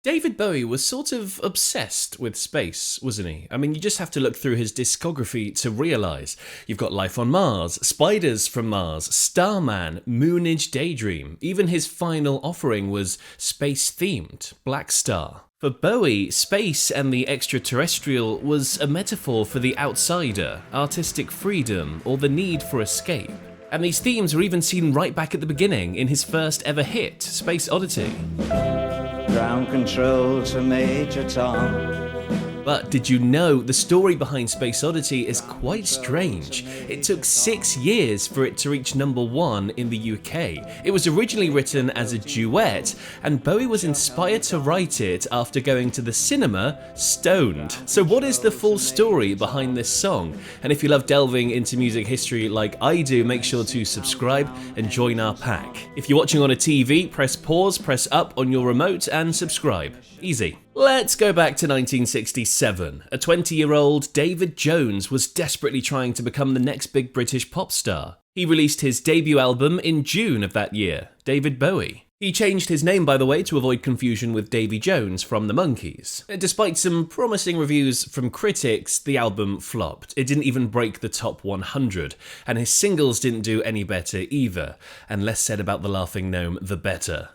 David Bowie was sort of obsessed with space, wasn't he? I mean, you just have to look through his discography to realise. You've got Life on Mars, Spiders from Mars, Starman, Moonage Daydream. Even his final offering was space-themed, Black Star. For Bowie, space and the extraterrestrial was a metaphor for the outsider, artistic freedom, or the need for escape. And these themes were even seen right back at the beginning in his first ever hit, Space Oddity. Ground control to Major Tom. But did you know the story behind Space Oddity is quite strange? It took 6 years for it to reach #1 in the UK. It was originally written as a duet, and Bowie was inspired to write it after going to the cinema stoned. So what is the full story behind this song? And if you love delving into music history like I do, make sure to subscribe and join our pack. If you're watching on a TV, press pause, press up on your remote and subscribe. Easy. Let's go back to 1967. A 20-year-old David Jones was desperately trying to become the next big British pop star. He released his debut album in June of that year, David Bowie. He changed his name, by the way, to avoid confusion with Davy Jones from the Monkees. Despite some promising reviews from critics, the album flopped. It didn't even break the top 100, and his singles didn't do any better either. And less said about the Laughing Gnome, the better.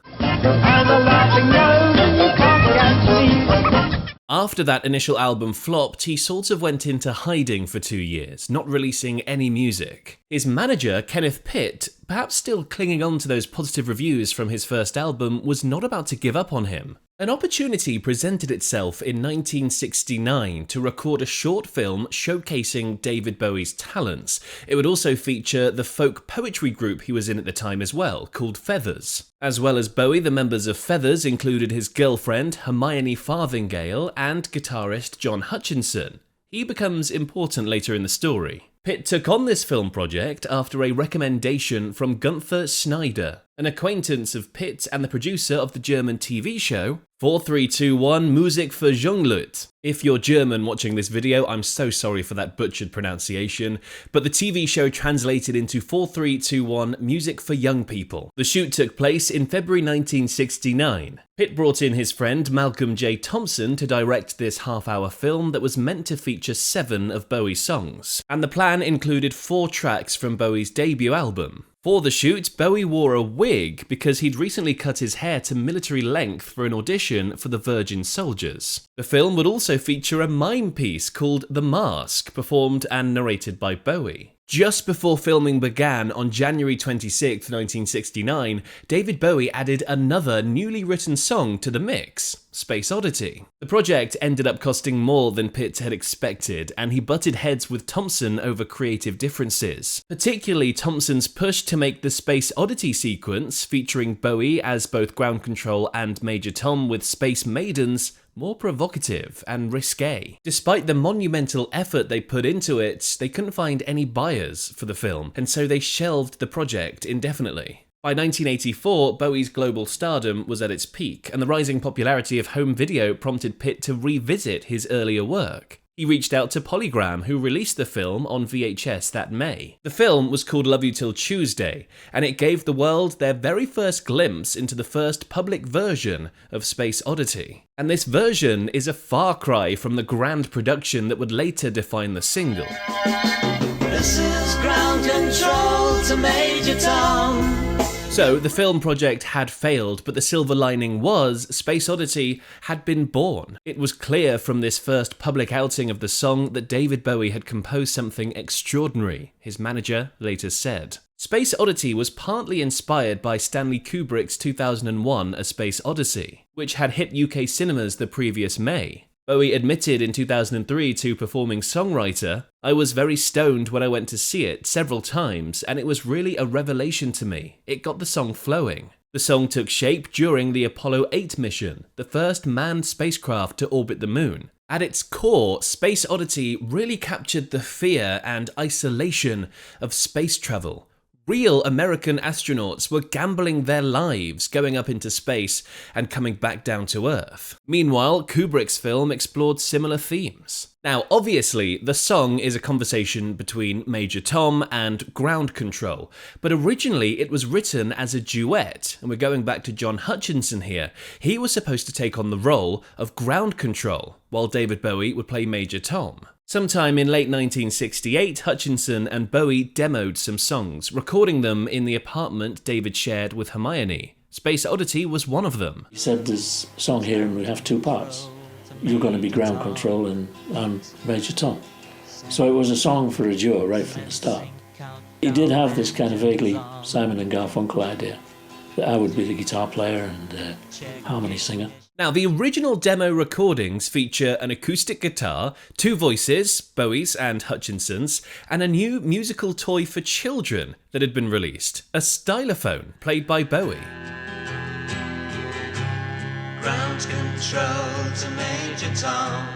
After that initial album flopped, he sort of went into hiding for 2 years, not releasing any music. His manager, Kenneth Pitt, perhaps still clinging on to those positive reviews from his first album, was not about to give up on him. An opportunity presented itself in 1969 to record a short film showcasing David Bowie's talents. It would also feature the folk poetry group he was in at the time as well, called Feathers. As well as Bowie, the members of Feathers included his girlfriend, Hermione Farthingale, and guitarist John Hutchinson. He becomes important later in the story. Pitt took on this film project after a recommendation from Gunther Snyder, an acquaintance of Pitt and the producer of the German TV show 4321 Musik für Jungleute. If you're German watching this video, I'm so sorry for that butchered pronunciation, but the TV show translated into 4321 Music for Young People. The shoot took place in February 1969. Pitt brought in his friend Malcolm J. Thompson to direct this half-hour film that was meant to feature 7 of Bowie's songs, and the plan included 4 tracks from Bowie's debut album. For the shoot, Bowie wore a wig because he'd recently cut his hair to military length for an audition for the Virgin Soldiers. The film would also feature a mime piece called The Mask, performed and narrated by Bowie. Just before filming began on January 26, 1969, David Bowie added another newly written song to the mix, Space Oddity. The project ended up costing more than Pitt had expected, and he butted heads with Thompson over creative differences. Particularly Thompson's push to make the Space Oddity sequence, featuring Bowie as both ground control and Major Tom with Space Maidens, more provocative and risque. Despite the monumental effort they put into it, they couldn't find any buyers for the film, and so they shelved the project indefinitely. By 1984, Bowie's global stardom was at its peak, and the rising popularity of home video prompted Pitt to revisit his earlier work. He reached out to Polygram, who released the film on VHS that May. The film was called You Til Tuesday, and it gave the world their very first glimpse into the first public version of Space Oddity. And this version is a far cry from the grand production that would later define the single. This is ground control to Major Tom. So, the film project had failed, but the silver lining was Space Oddity had been born. It was clear from this first public outing of the song that David Bowie had composed something extraordinary, his manager later said. Space Oddity was partly inspired by Stanley Kubrick's 2001 A Space Odyssey, which had hit UK cinemas the previous May. Bowie admitted in 2003 to performing songwriter, "I was very stoned when I went to see it several times, and it was really a revelation to me. It got the song flowing." The song took shape during the Apollo 8 mission, the first manned spacecraft to orbit the moon. At its core, Space Oddity really captured the fear and isolation of space travel, Real American astronauts were gambling their lives going up into space and coming back down to Earth. Meanwhile, Kubrick's film explored similar themes. Now, obviously, the song is a conversation between Major Tom and Ground Control, but originally it was written as a duet, and we're going back to John Hutchinson here. He was supposed to take on the role of Ground Control, while David Bowie would play Major Tom. Sometime in late 1968, Hutchinson and Bowie demoed some songs, recording them in the apartment David shared with Hermione. Space Oddity was one of them. He said, "This song here and we have two parts. You're going to be Ground Control and I'm Major Tom." So it was a song for a duo right from the start. He did have this kind of vaguely Simon and Garfunkel idea, that I would be the guitar player and harmony singer. Now, the original demo recordings feature an acoustic guitar, two voices, Bowie's and Hutchinson's, and a new musical toy for children that had been released, a stylophone played by Bowie. Ground control to Major Tom.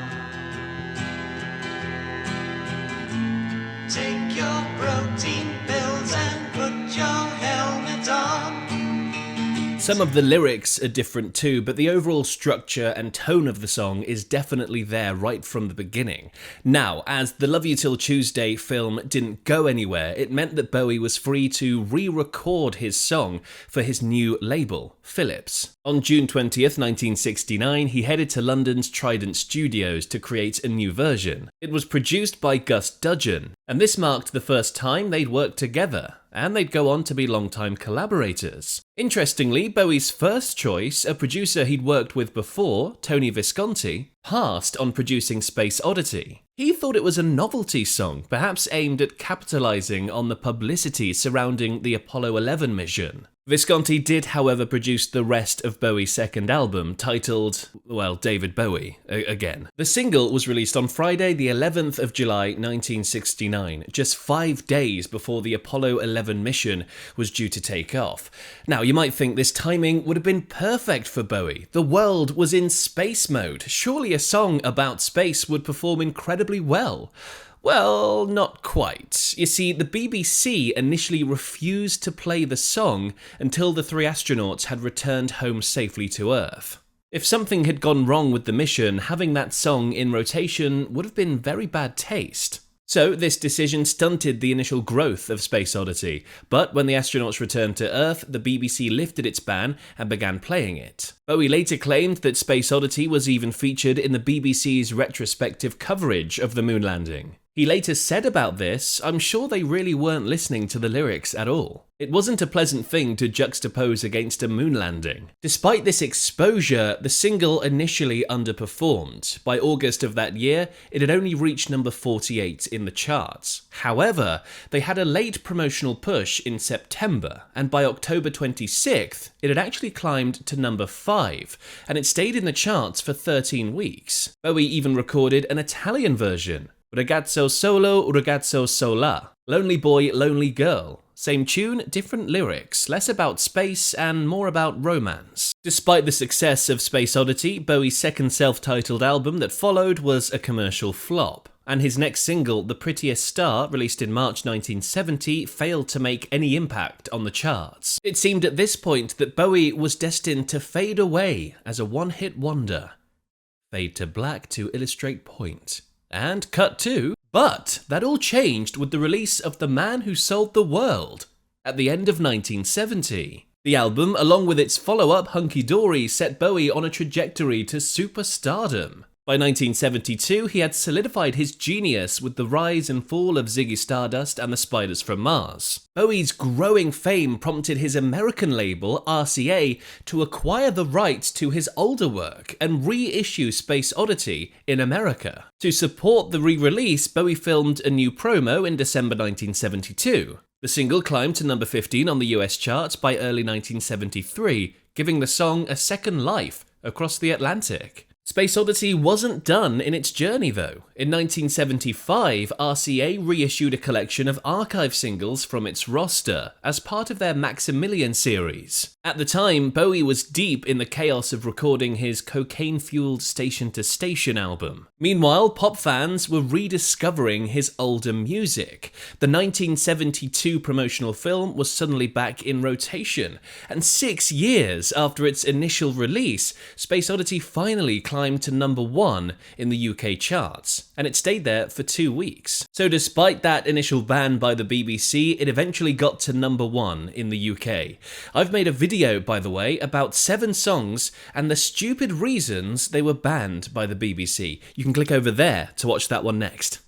Take your protein pills and put your helmet on. Some of the lyrics are different too, but the overall structure and tone of the song is definitely there right from the beginning. Now, as the Love You Till Tuesday film didn't go anywhere, it meant that Bowie was free to re-record his song for his new label, Philips. On June 20th, 1969, he headed to London's Trident Studios to create a new version. It was produced by Gus Dudgeon, and this marked the first time they'd worked together, and they'd go on to be longtime collaborators. Interestingly, Bowie's first choice, a producer he'd worked with before, Tony Visconti, passed on producing Space Oddity. He thought it was a novelty song, perhaps aimed at capitalizing on the publicity surrounding the Apollo 11 mission. Visconti did, however, produce the rest of Bowie's second album, titled, well, David Bowie, again. The single was released on Friday, the 11th of July, 1969, just 5 days before the Apollo 11 mission was due to take off. Now, you might think this timing would have been perfect for Bowie. The world was in space mode. Surely a song about space would perform incredibly well. Well, not quite. You see, the BBC initially refused to play the song until the three astronauts had returned home safely to Earth. If something had gone wrong with the mission, having that song in rotation would have been very bad taste. So this decision stunted the initial growth of Space Oddity, but when the astronauts returned to Earth, the BBC lifted its ban and began playing it. Bowie later claimed that Space Oddity was even featured in the BBC's retrospective coverage of the moon landing. He later said about this, "I'm sure they really weren't listening to the lyrics at all." It wasn't a pleasant thing to juxtapose against a moon landing. Despite this exposure, the single initially underperformed. By August of that year, it had only reached number 48 in the charts. However, they had a late promotional push in September, and by October 26th, it had actually climbed to number 5, and it stayed in the charts for 13 weeks. Bowie even recorded an Italian version, Ragazzo solo, ragazzo sola. Lonely boy, lonely girl. Same tune, different lyrics, less about space and more about romance. Despite the success of Space Oddity, Bowie's second self-titled album that followed was a commercial flop, and his next single, The Prettiest Star, released in March 1970, failed to make any impact on the charts. It seemed at this point that Bowie was destined to fade away as a one-hit wonder. Fade to black to illustrate point. And cut to. But that all changed with the release of The Man Who Sold the World at the end of 1970. The album, along with its follow-up Hunky Dory, set Bowie on a trajectory to superstardom. By 1972, he had solidified his genius with the rise and fall of Ziggy Stardust and the Spiders from Mars. Bowie's growing fame prompted his American label, RCA, to acquire the rights to his older work and reissue Space Oddity in America. To support the re-release, Bowie filmed a new promo in December 1972. The single climbed to number 15 on the US charts by early 1973, giving the song a second life across the Atlantic. Space Oddity wasn't done in its journey though. In 1975, RCA reissued a collection of archive singles from its roster as part of their Maximilian series. At the time, Bowie was deep in the chaos of recording his cocaine-fueled Station to Station album. Meanwhile, pop fans were rediscovering his older music. The 1972 promotional film was suddenly back in rotation, and 6 years after its initial release, Space Oddity finally climbed to number 1 in the UK charts, and it stayed there for 2 weeks. So despite that initial ban by the BBC, it eventually got to number 1 in the UK. I've made a video, by the way, about 7 songs and the stupid reasons they were banned by the BBC. You can click over there to watch that one next.